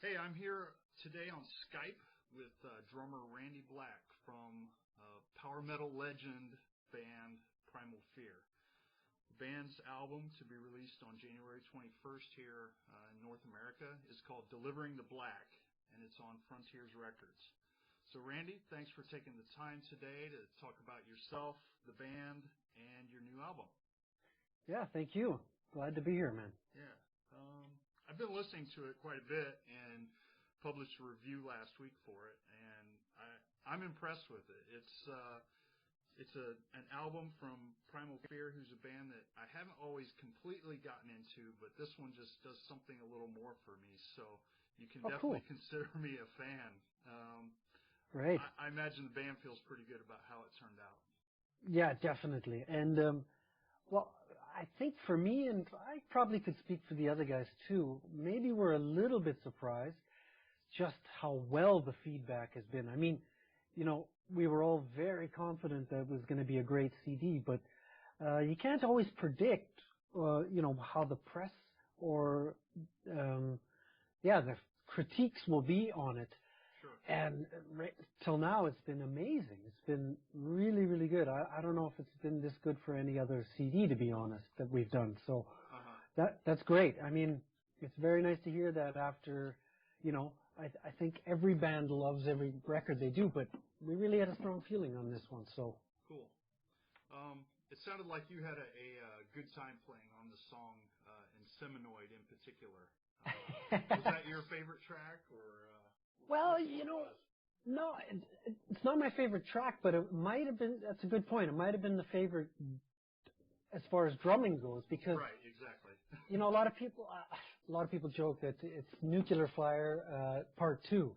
Hey, I'm here today on Skype with drummer Randy Black from power metal legend band Primal Fear. The band's album, to be released on January 21st here in North America, is called Delivering the Black, and it's on Frontiers Records. So Randy, thanks for taking the time today to talk about yourself, the band, and your new album. Yeah, thank you. Glad to be here, man. Yeah. I've been listening to it quite a bit and published a review last week for it, and I'm impressed with it. It's an album from Primal Fear, who's a band that I haven't always completely gotten into, but this one just does something a little more for me. So you can definitely consider me a fan. Great. I imagine the band feels pretty good about how it turned out. Yeah, definitely. And well, I think for me, and I probably could speak for the other guys too, maybe we're a little bit surprised just how well the feedback has been. I mean, you know, we were all very confident that it was going to be a great CD, but you can't always predict, you know, how the press or, the critiques will be on it. Sure. And till now, it's been amazing. It's been really, really good. I don't know if it's been this good for any other CD, to be honest, that we've done. So that's great. I mean, it's very nice to hear that after, you know, I think every band loves every record they do, but we really had a strong feeling on this one. So cool. It sounded like you had a good time playing on the song Inseminoid in particular. Was that your favorite track, or? Well, you know, no, it's not my favorite track, but it might have been. That's a good point. It might have been the favorite as far as drumming goes, because right, exactly. You know, a lot of people joke that it's Nuclear Fire Part 2,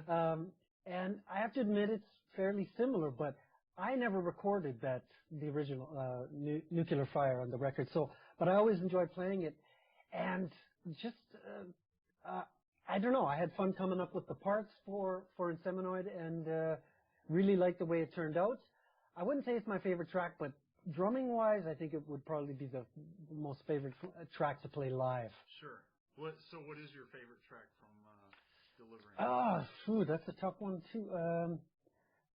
and I have to admit it's fairly similar, but I never recorded the original Nuclear Fire on the record. So, but I always enjoyed playing it, and just. I don't know. I had fun coming up with the parts for Inseminoid and really liked the way it turned out. I wouldn't say it's my favorite track, but drumming-wise, I think it would probably be the most favorite track to play live. Sure. So what is your favorite track from Delivering? That's a tough one, too.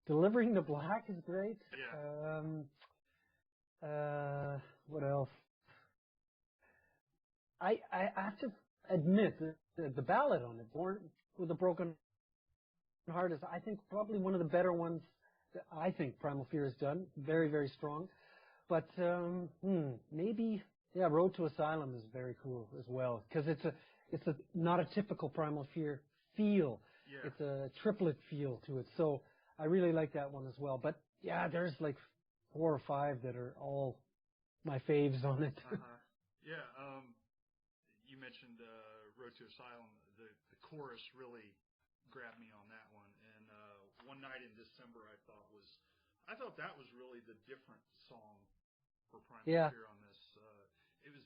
Delivering the Black is great. Yeah. What else? I have to admit that the ballad on it, Born with a Broken Heart, is, I think, probably one of the better ones that I think Primal Fear has done. Very, very strong. But maybe, Road to Asylum is very cool as well, because it's not a typical Primal Fear feel. Yeah. It's a triplet feel to it. So I really like that one as well. But yeah, there's like 4 or 5 that are all my faves on it. Yeah. You mentioned Road to Asylum. The chorus really grabbed me on that one. And One Night in December, I thought that was really the different song for Primal Fear on this. It was,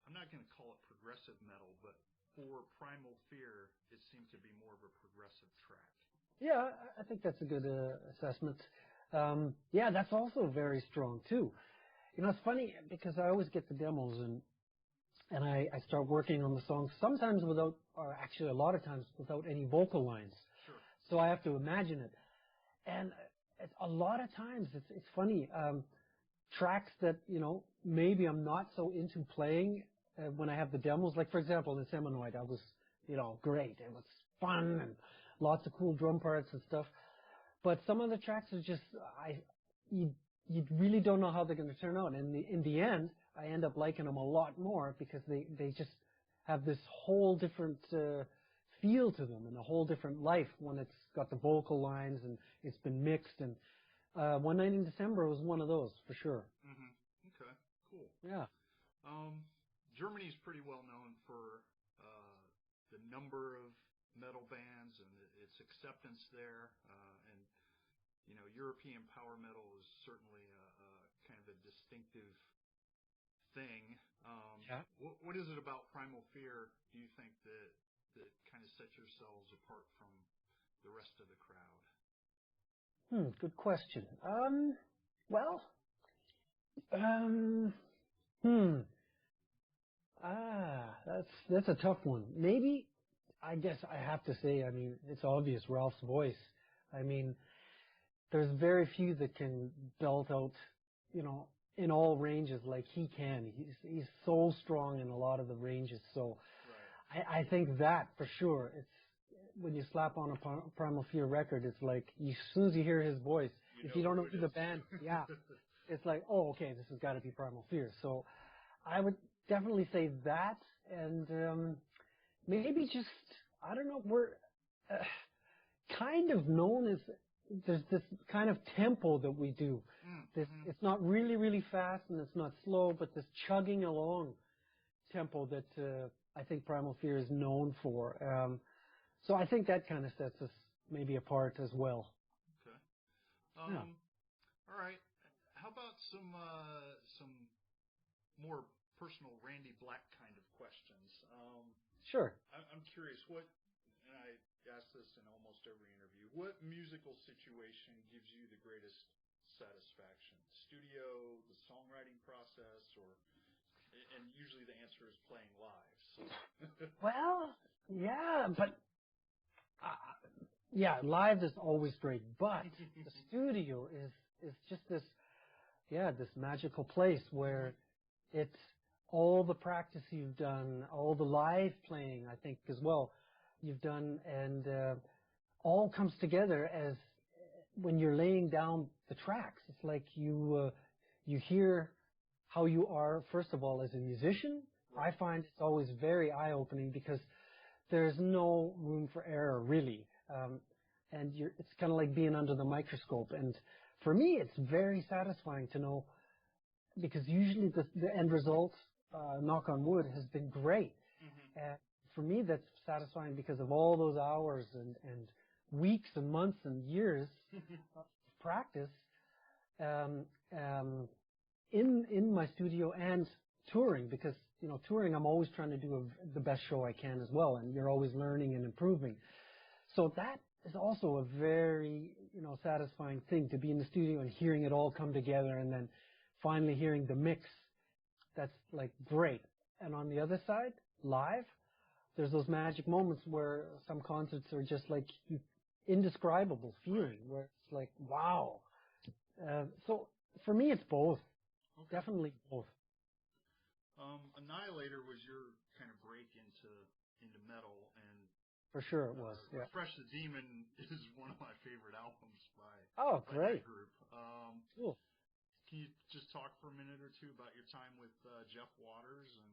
I'm not going to call it progressive metal, but for Primal Fear, it seemed to be more of a progressive track. Yeah, I think that's a good assessment. That's also very strong too. You know, it's funny because I always get the demos and I start working on the song sometimes without, or actually a lot of times without any vocal lines. Sure. So I have to imagine it. And a lot of times it's funny, tracks that, you know, maybe I'm not so into playing when I have the demos. Like, for example, in Inseminoid, I was, you know, great. It was fun and lots of cool drum parts and stuff. But some of the tracks are just, you really don't know how they're going to turn out. And in the end, I end up liking them a lot more because they just have this whole different feel to them and a whole different life when it's got the vocal lines and it's been mixed. And One Night in December was one of those for sure. Mm-hmm. Okay, cool. Yeah. Germany's pretty well known for the number of metal bands and its acceptance there, and you know, European power metal is certainly a kind of a distinctive thing. What is it about Primal Fear, do you think, that kind of sets yourselves apart from the rest of the crowd? Good question. That's a tough one. Maybe I guess I have to say, I mean, it's obvious, Ralph's voice. I mean, there's very few that can belt out, you know, in all ranges like he can. He's so strong in a lot of the ranges. So I think that for sure, it's when you slap on a Primal Fear record, it's like as soon as you hear his voice, if you don't know the band, yeah, it's like, oh, okay, this has got to be Primal Fear. So I would definitely say that, and maybe just, I don't know, we're kind of known as, there's this kind of tempo that we do. It's not really, really fast and it's not slow, but this chugging along tempo that I think Primal Fear is known for. So I think that kind of sets us maybe apart as well. Okay. All right. How about some more personal Randy Black kind of questions? Sure. I'm curious, and I ask this in almost every interview, what musical situation gives you the greatest satisfaction? Studio, the songwriting process, and usually the answer is playing live. So. Well, yeah, but yeah, live is always great, but the studio is just this magical place where it's all the practice you've done, all the live playing, I think, as well, you've done, and all comes together as when you're laying down the tracks. It's like you hear how you are, first of all, as a musician. I find it's always very eye-opening because there's no room for error, really. And it's kind of like being under the microscope. And for me, it's very satisfying to know, because usually the end result, knock on wood, has been great. And for me, that's satisfying because of all those hours and weeks and months and years of practice in my studio and touring, because, you know, touring, I'm always trying to do the best show I can as well, and you're always learning and improving. So that is also a very, you know, satisfying thing, to be in the studio and hearing it all come together, and then finally hearing the mix. That's like great. And on the other side, live, there's those magic moments where some concerts are just like indescribable feeling, where it's like, wow. So for me, it's both. Okay. Definitely both. Annihilator was your kind of break into metal, and for sure it was. Yeah. Refresh the Demon is one of my favorite albums by great that group. Cool. Can you just talk for a minute or two about your time with Jeff Waters and?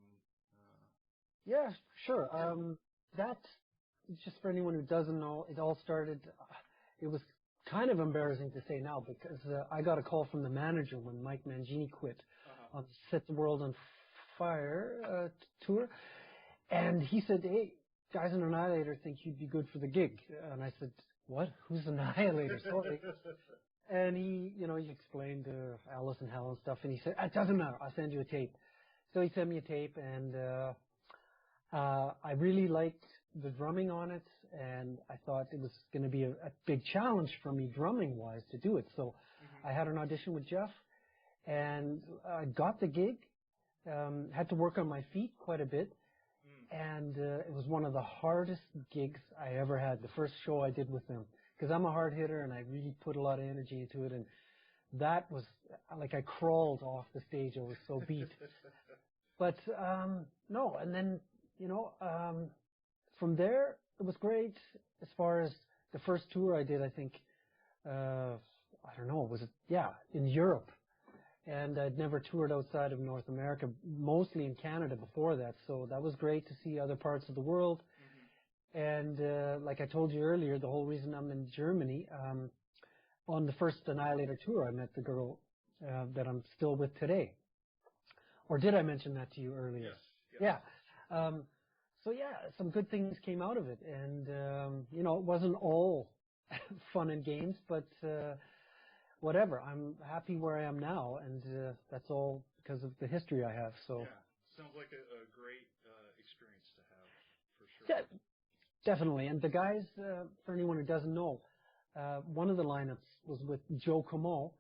Yeah, sure. That, just for anyone who doesn't know, it all started. It was kind of embarrassing to say now, because I got a call from the manager when Mike Mangini quit on Set the World on Fire tour, and he said, "Hey, guys in Annihilator think you'd be good for the gig." And I said, "What? Who's Annihilator?" Sorry. And he explained Alice in Hell and stuff, and he said, "It doesn't matter. I'll send you a tape." So he sent me a tape, and I really liked the drumming on it, and I thought it was going to be a big challenge for me drumming-wise to do it. So I had an audition with Jeff, and I got the gig. Had to work on my feet quite a bit, and it was one of the hardest gigs I ever had, the first show I did with them, because I'm a hard hitter, and I really put a lot of energy into it, and that was like I crawled off the stage. I was so beat. But no, and then from there it was great. As far as the first tour I did, I think I don't know, was it? Yeah, in Europe. And I'd never toured outside of North America, mostly in Canada before that. So that was great to see other parts of the world. And like I told you earlier, the whole reason I'm in Germany, on the first Annihilator tour, I met the girl that I'm still with today. Or did I mention that to you earlier? Yes. Yeah. So yeah, some good things came out of it. And, it wasn't all fun and games, but whatever. I'm happy where I am now, and that's all because of the history I have. So yeah, sounds like a great experience to have, for sure. Yeah, definitely. And the guys, for anyone who doesn't know, one of the lineups was with Joe Comeau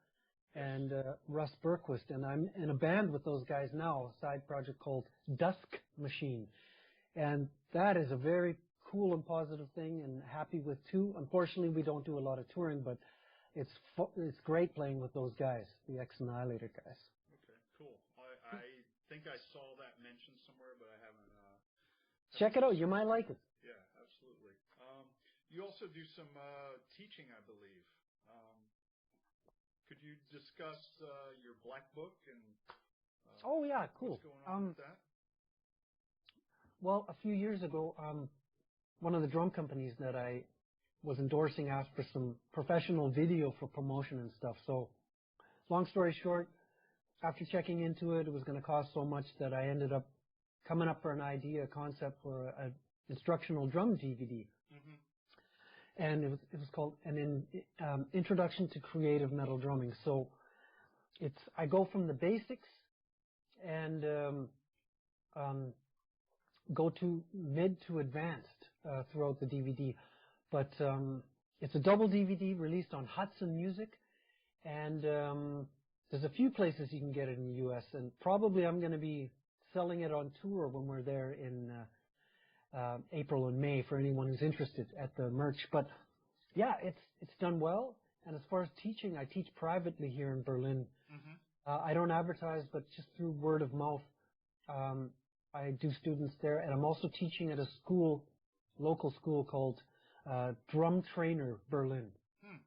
and Russ Berquist, and I'm in a band with those guys now, a side project called Dusk Machine, and that is a very cool and positive thing, and happy with too. Unfortunately, we don't do a lot of touring, but it's great playing with those guys, the Ex-Annihilator guys. Okay, cool. I think I saw that mentioned somewhere, but I haven't. Check it out. You might like it. Yeah, absolutely. You also do some teaching, I believe. Could you discuss your black book and oh yeah, cool. What's going on with that? Well, a few years ago, one of the drum companies that I was endorsing asked for some professional video for promotion and stuff. So, long story short, after checking into it, it was going to cost so much that I ended up coming up for an idea, a concept for an instructional drum DVD. Mm-hmm. And it was called an Introduction to Creative Metal Drumming. So I go from the basics and go to mid to advanced throughout the DVD. But it's a double DVD released on Hudson Music, and there's a few places you can get it in the U.S. And probably I'm going to be selling it on tour when we're there in April and May for anyone who's interested at the merch. But yeah, it's done well. And as far as teaching, I teach privately here in Berlin. Mm-hmm. I don't advertise, but just through word of mouth, I do students there. And I'm also teaching at a school, local school called Drum Trainer Berlin. Hmm.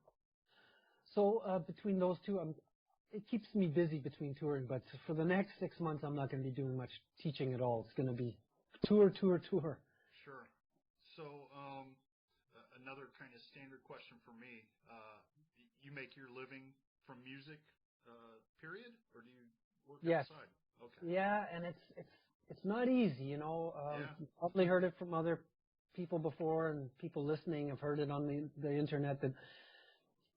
So between those two, it keeps me busy between touring. But for the next 6 months, I'm not going to be doing much teaching at all. It's going to be tour. Sure. So another kind of standard question for me: you make your living from music, period, or do you work outside? Okay. Yeah, and it's not easy, you know. You've probably heard it from other people before, and people listening have heard it on the internet that,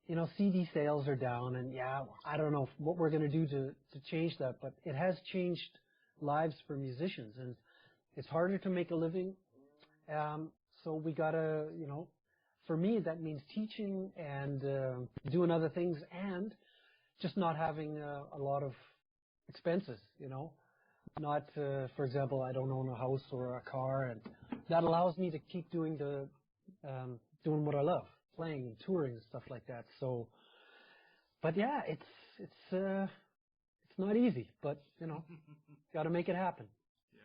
you know, CD sales are down, and I don't know what we're going to do to change that, but it has changed lives for musicians, and it's harder to make a living. So we gotta, you know, for me that means teaching and doing other things, and just not having a lot of expenses, you know. Not, for example, I don't own a house or a car, and that allows me to keep doing doing what I love, playing and touring and stuff like that. So, but yeah, it's not easy, but you know, got to make it happen. Yeah,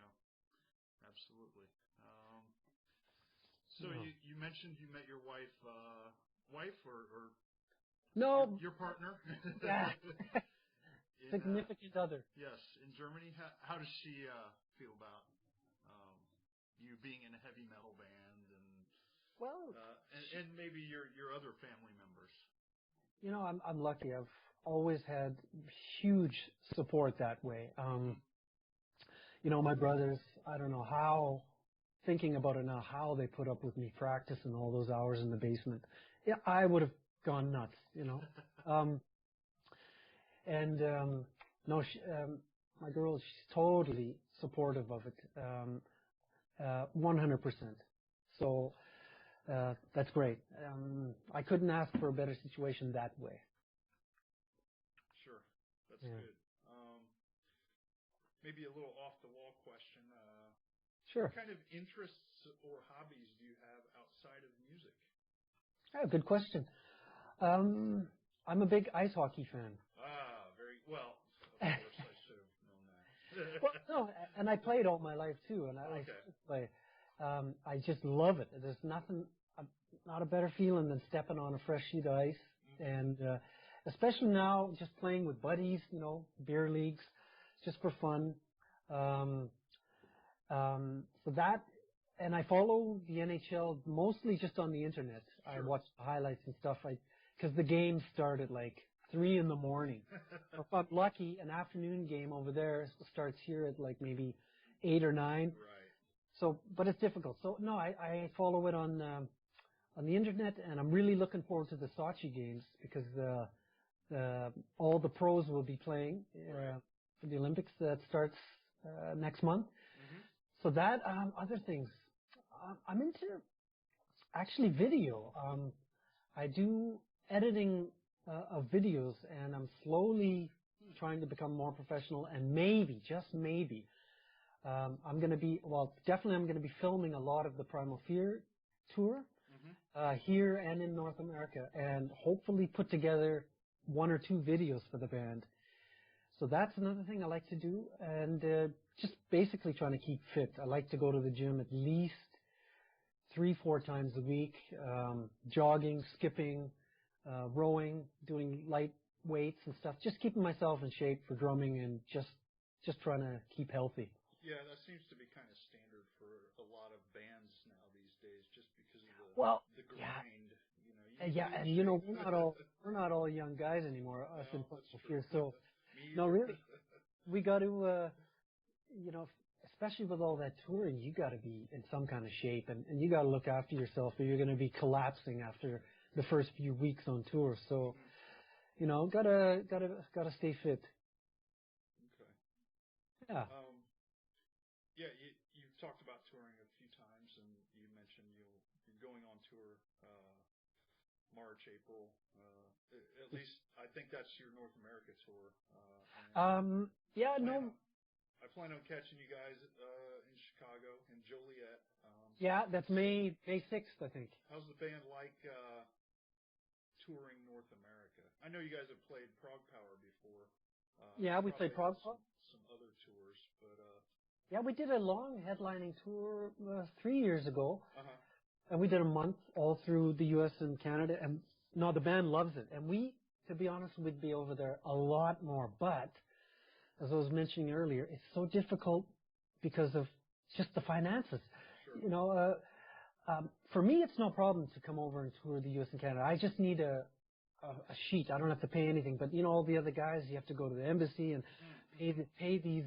absolutely. So you mentioned you met your wife or no, your partner? Yeah. In, significant other. Yes, in Germany. How does she feel about you being in a heavy metal band and maybe your other family members? You know, I'm lucky. I've always had huge support that way. You know, my brothers, I don't know how, thinking about it now, how they put up with me practicing all those hours in the basement. Yeah, I would have gone nuts, you know. No, my girl, she's totally supportive of it, 100%. So that's great. I couldn't ask for a better situation that way. Sure, that's good. Maybe a little off-the-wall question. Sure. What kind of interests or hobbies do you have outside of music? Good question. I'm a big ice hockey fan. Very well. Of course, I should have known that. Well, no, and I played all my life too, and I still play. I just love it. There's not a better feeling than stepping on a fresh sheet of ice, and especially now, just playing with buddies, you know, beer leagues, just for fun. So that, and I follow the NHL mostly just on the internet. Sure. I watch the highlights and stuff, because the games start at like 3 a.m. If I'm lucky, an afternoon game over there starts here at like maybe 8 or 9. Right. So, but it's difficult. So no, I follow it on the internet, and I'm really looking forward to the Sochi games because all the pros will be playing for the Olympics that starts next month. Mm-hmm. So that other things, I'm into actually video. I do editing of videos, and I'm slowly trying to become more professional, and maybe, just maybe, I'm going to be, definitely I'm going to be filming a lot of the Primal Fear tour here and in North America, and hopefully put together 1 or 2 videos for the band. So that's another thing I like to do, and just basically trying to keep fit. I like to go to the gym at least 3-4 times a week, jogging, skipping, rowing, doing light weights and stuff, just keeping myself in shape for drumming and just trying to keep healthy. Yeah, that seems to be kind of standard for a lot of bands now these days, just because of the grind. And we're not all young guys anymore, us in Primal Fear. So, no, really, we got to, especially with all that touring, you got to be in some kind of shape, and you got to look after yourself, or you're going to be collapsing after the first few weeks on tour. So, gotta stay fit. Okay. Yeah. You've talked about touring a few times, and you mentioned you're going on tour March, April. At least I think that's your North America tour. I plan on catching you guys in Chicago, in Joliet. That's May 6th, I think. How's the band like touring North America? I know you guys have played Prog Power before. We played Prog Power. Some other tours, but we did a long headlining tour 3 years ago, and we did a month all through the U.S. and Canada. And no, the band loves it, and we, to be honest, would be over there a lot more. But as I was mentioning earlier, it's so difficult because of just the finances. Sure. For me, it's no problem to come over and tour the U.S. and Canada. I just need a sheet. I don't have to pay anything. But all the other guys, you have to go to the embassy and pay these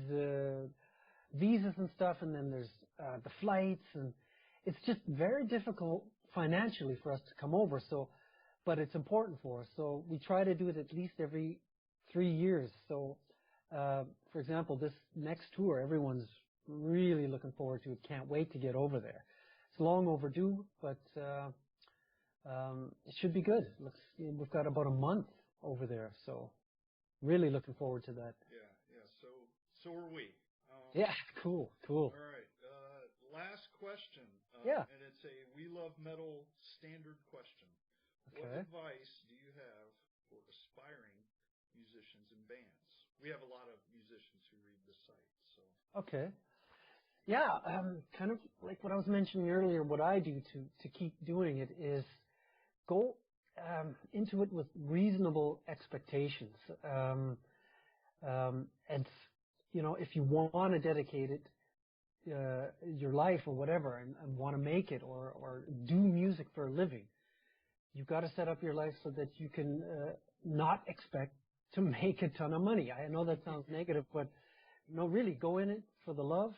visas and stuff, and then there's the flights, and it's just very difficult financially for us to come over. So, but it's important for us. So we try to do it at least every 3 years. So, for example, this next tour, everyone's really looking forward to it. Can't wait to get over there. It's long overdue, but it should be good. We've got about a month over there, so really looking forward to that. Yeah. So are we. Cool. All right. Last question. And it's a We Love Metal standard question. Okay. What advice do you have for aspiring musicians and bands? We have a lot of musicians who read the site. So. Okay. Kind of like what I was mentioning earlier, what I do to keep doing it is go into it with reasonable expectations. And if you want to dedicate it, your life or whatever, and want to make it or do music for a living, you've got to set up your life so that you can not expect to make a ton of money. I know that sounds negative, but really go in it for the love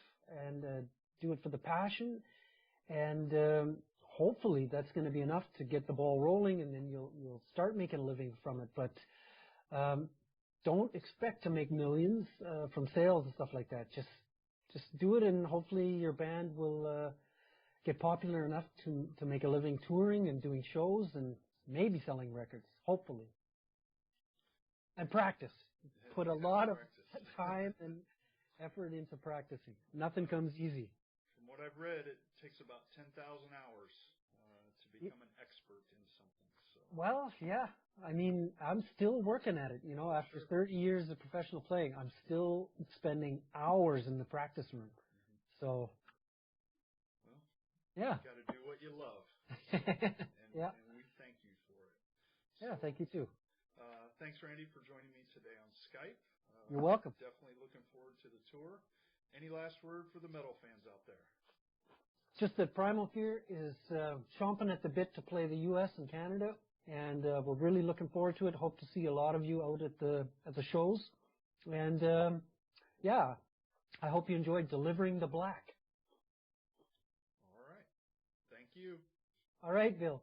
and do it for the passion, and hopefully that's going to be enough to get the ball rolling, and then you'll start making a living from it. But don't expect to make millions from sales and stuff like that. Just do it, and hopefully your band will get popular enough to make a living touring and doing shows and maybe selling records, hopefully. And practice. Put a lot of time and effort into practicing. Nothing comes easy. From what I've read, it takes about 10,000 hours to become an expert in something. So. Well, yeah. I mean, I'm still working at it. After 30 years of professional playing, I'm still spending hours in the practice room. So, you got to do what you love. And we thank you for it. So, thank you too. Thanks, Randy, for joining me today on Skype. You're welcome. Definitely looking forward to the tour. Any last word for the metal fans out there? Just that Primal Fear is chomping at the bit to play the U.S. and Canada, and we're really looking forward to it. Hope to see a lot of you out at the shows. And I hope you enjoyed Delivering the Black. All right. Thank you. All right, Bill.